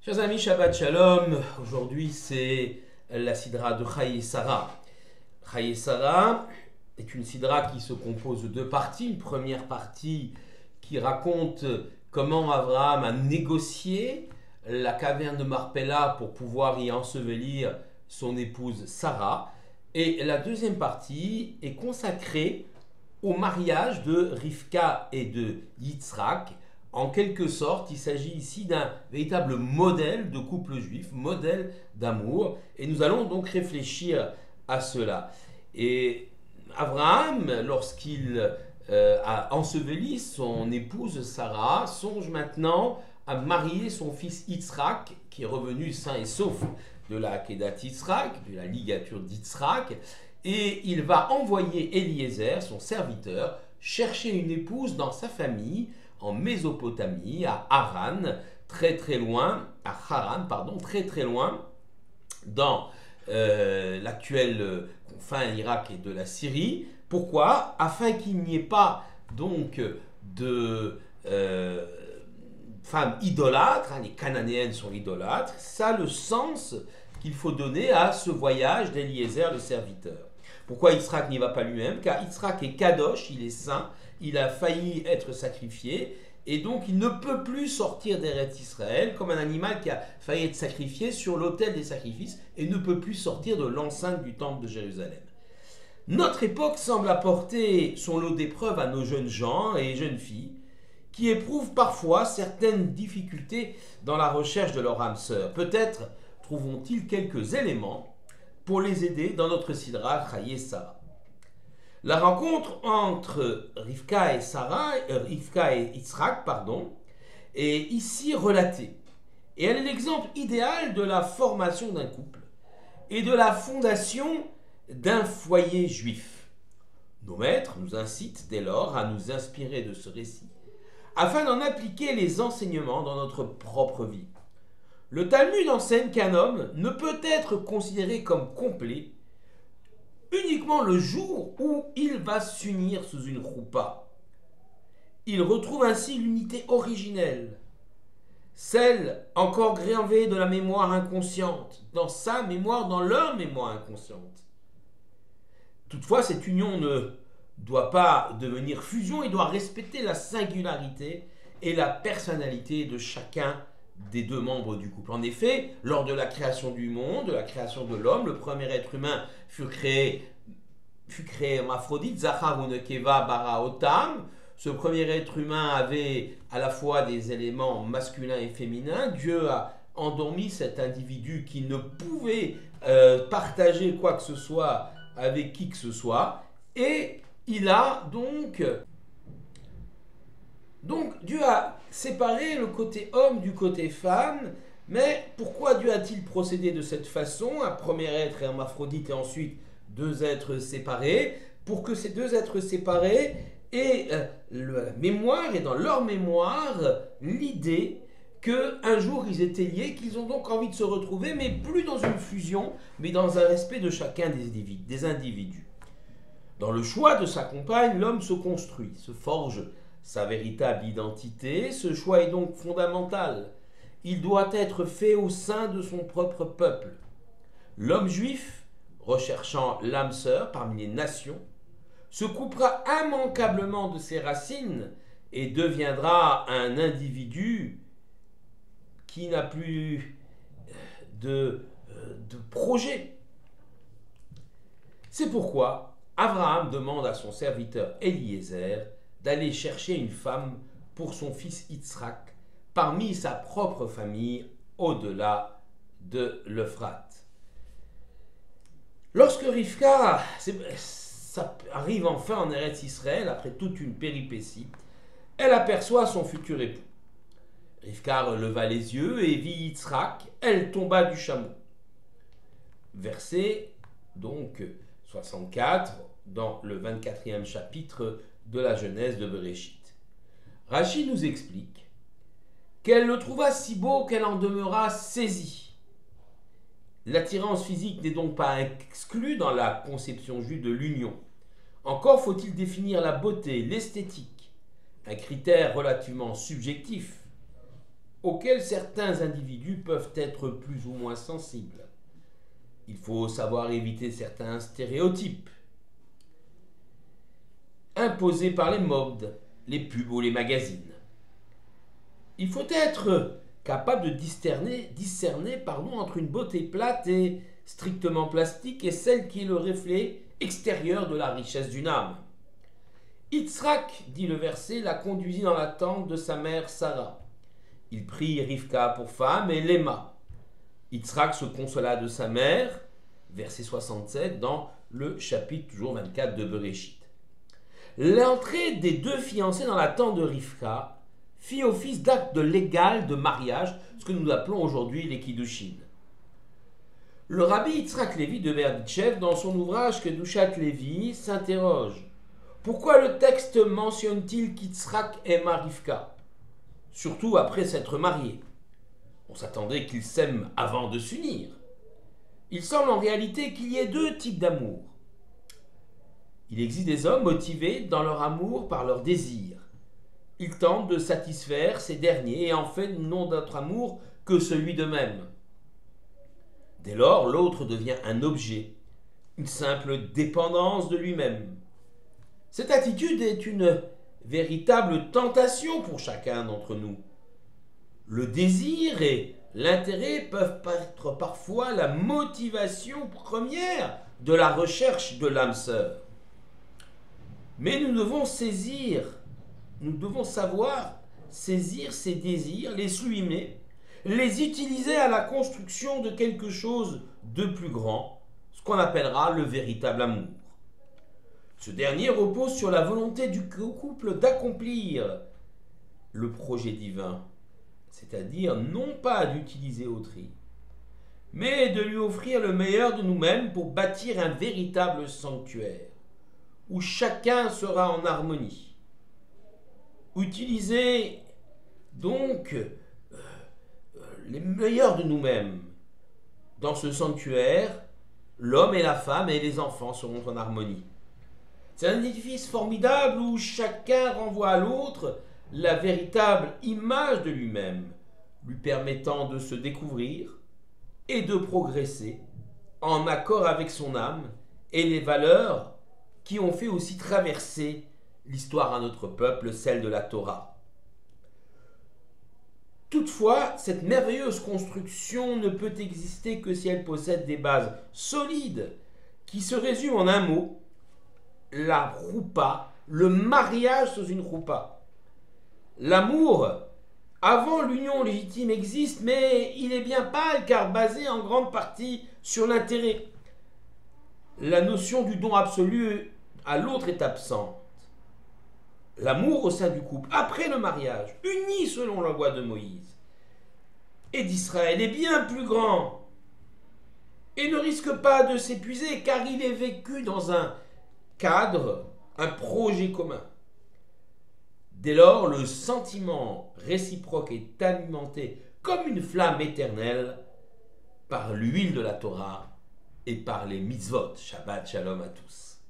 Chers amis, Shabbat Shalom. Aujourd'hui, c'est la sidra de Chayei Sarah. Chayei Sarah est une sidra qui se compose de deux parties. Une première partie qui raconte comment Abraham a négocié la caverne de Marpella pour pouvoir y ensevelir son épouse Sarah. Et la deuxième partie est consacrée au mariage de Rivka et de Yitzhak. En quelque sorte, il s'agit ici d'un véritable modèle de couple juif, modèle d'amour, et nous allons donc réfléchir à cela. Et Abraham, lorsqu'il a enseveli son épouse Sarah, songe maintenant à marier son fils Yitzhak, qui est revenu sain et sauf de la Akedat Yitzhak, de la ligature d'Yitzhak, et il va envoyer Eliezer, son serviteur, chercher une épouse dans sa famille, en Mésopotamie, à Haran, très loin, à Haran, pardon, très loin, dans l'actuel confin Irak et de la Syrie. Pourquoi? Afin qu'il n'y ait pas donc de femmes idolâtres, les Cananéennes sont idolâtres. Ça le sens qu'il faut donner à ce voyage d'Eliezer, le serviteur. Pourquoi Yitzhak n'y va pas lui-même? Car Yitzhak est kadosh, il est saint, il a failli être sacrifié, et donc il ne peut plus sortir d'Eretz Israël comme un animal qui a failli être sacrifié sur l'autel des sacrifices et ne peut plus sortir de l'enceinte du temple de Jérusalem. Notre époque semble apporter son lot d'épreuves à nos jeunes gens et jeunes filles qui éprouvent parfois certaines difficultés dans la recherche de leur âme sœur. Peut-être trouvons-ils quelques éléments pour les aider dans notre sidra Chayei Sarah. La rencontre entre Rivka et Yitzhak, est ici relatée. Et elle est l'exemple idéal de la formation d'un couple et de la fondation d'un foyer juif. Nos maîtres nous incitent dès lors à nous inspirer de ce récit afin d'en appliquer les enseignements dans notre propre vie. Le Talmud enseigne qu'un homme ne peut être considéré comme complet uniquement le jour où il va s'unir sous une roupa. Il retrouve ainsi l'unité originelle, celle encore gravée de la mémoire inconsciente, dans sa mémoire, dans leur mémoire inconsciente. Toutefois, cette union ne doit pas devenir fusion, il doit respecter la singularité et la personnalité de chacun des deux membres du couple. En effet, lors de la création du monde, de la création de l'homme, le premier être humain fut créé Aphrodite, Zachar ou Nekeva bara otam. Ce premier être humain avait à la fois des éléments masculins et féminins. Dieu a endormi cet individu qui ne pouvait partager quoi que ce soit avec qui que ce soit. Et il a donc Dieu a séparé le côté homme du côté femme, mais pourquoi Dieu a-t-il procédé de cette façon? Un premier être, Hermaphrodite, et ensuite deux êtres séparés, pour que ces deux êtres séparés aient la mémoire, et dans leur mémoire, l'idée qu'un jour ils étaient liés, qu'ils ont donc envie de se retrouver, mais plus dans une fusion, mais dans un respect de chacun des individus. Dans le choix de sa compagne, l'homme se construit, se forge sa véritable identité. Ce choix est donc fondamental. Il doit être fait au sein de son propre peuple. L'homme juif, recherchant l'âme sœur parmi les nations, se coupera immanquablement de ses racines et deviendra un individu qui n'a plus de projet. C'est pourquoi Abraham demande à son serviteur Eliezer d'aller chercher une femme pour son fils Yitzhak parmi sa propre famille au-delà de l'Euphrate. Lorsque Rivka arrive enfin en Eretz Israël, après toute une péripétie, elle aperçoit son futur époux. Rivka releva les yeux et vit Yitzhak, elle tomba du chameau. Verset donc 64 dans le 24e chapitre de la Genèse de Bereshit. Rachi nous explique qu'elle le trouva si beau qu'elle en demeura saisie. L'attirance physique n'est donc pas exclue dans la conception juive de l'union. Encore faut-il définir la beauté, l'esthétique, un critère relativement subjectif. auxquels certains individus peuvent être plus ou moins sensibles. Il faut savoir éviter certains stéréotypes imposés par les modes, les pubs ou les magazines. Il faut être capable de discerner entre une beauté plate et strictement plastique et celle qui est le reflet extérieur de la richesse d'une âme. Yitzhak, dit le verset, la conduisit dans la tente de sa mère Sarah. Il prit Rivka pour femme et l'aima. Yitzhak se consola de sa mère, verset 67, dans le chapitre toujours 24 de Bereshit. L'entrée des deux fiancés dans la tente de Rivka fit office d'acte légal de mariage, ce que nous appelons aujourd'hui les Kiddushin. Le rabbi Yitzhak Levi de Berditchev, dans son ouvrage Kedushat Levi, s'interroge. Pourquoi le texte mentionne-t-il qu'Yitzhak aima Rivka, surtout après s'être marié? On s'attendait qu'ils s'aiment avant de s'unir. Il semble en réalité qu'il y ait deux types d'amour. Il existe des hommes motivés dans leur amour par leur désir. Ils tentent de satisfaire ces derniers et en fait n'ont d'autre amour que celui d'eux-mêmes. Dès lors, l'autre devient un objet, une simple dépendance de lui-même. Cette attitude est une véritable tentation pour chacun d'entre nous. Le désir et l'intérêt peuvent être parfois la motivation première de la recherche de l'âme sœur. Mais nous devons savoir saisir ces désirs, les sublimer, les utiliser à la construction de quelque chose de plus grand, ce qu'on appellera le véritable amour. Ce dernier repose sur la volonté du couple d'accomplir le projet divin, c'est-à-dire non pas d'utiliser autrui, mais de lui offrir le meilleur de nous-mêmes pour bâtir un véritable sanctuaire, où chacun sera en harmonie. Utiliser donc les meilleurs de nous-mêmes. Dans ce sanctuaire, l'homme et la femme et les enfants seront en harmonie. C'est un édifice formidable où chacun renvoie à l'autre la véritable image de lui-même, lui permettant de se découvrir et de progresser en accord avec son âme et les valeurs qui ont fait aussi traverser l'histoire à notre peuple, celle de la Torah. Toutefois, cette merveilleuse construction ne peut exister que si elle possède des bases solides qui se résument en un mot, la roupa, le mariage sous une roupa. L'amour, avant l'union légitime, existe, mais il est bien pâle car basé en grande partie sur l'intérêt. La notion du don absolu à l'autre est absente. L'amour au sein du couple, après le mariage, uni selon la voie de Moïse et d'Israël, est bien plus grand et ne risque pas de s'épuiser car il est vécu dans un cadre, un projet commun. Dès lors, le sentiment réciproque est alimenté comme une flamme éternelle par l'huile de la Torah et par les mitzvot. Shabbat shalom à tous.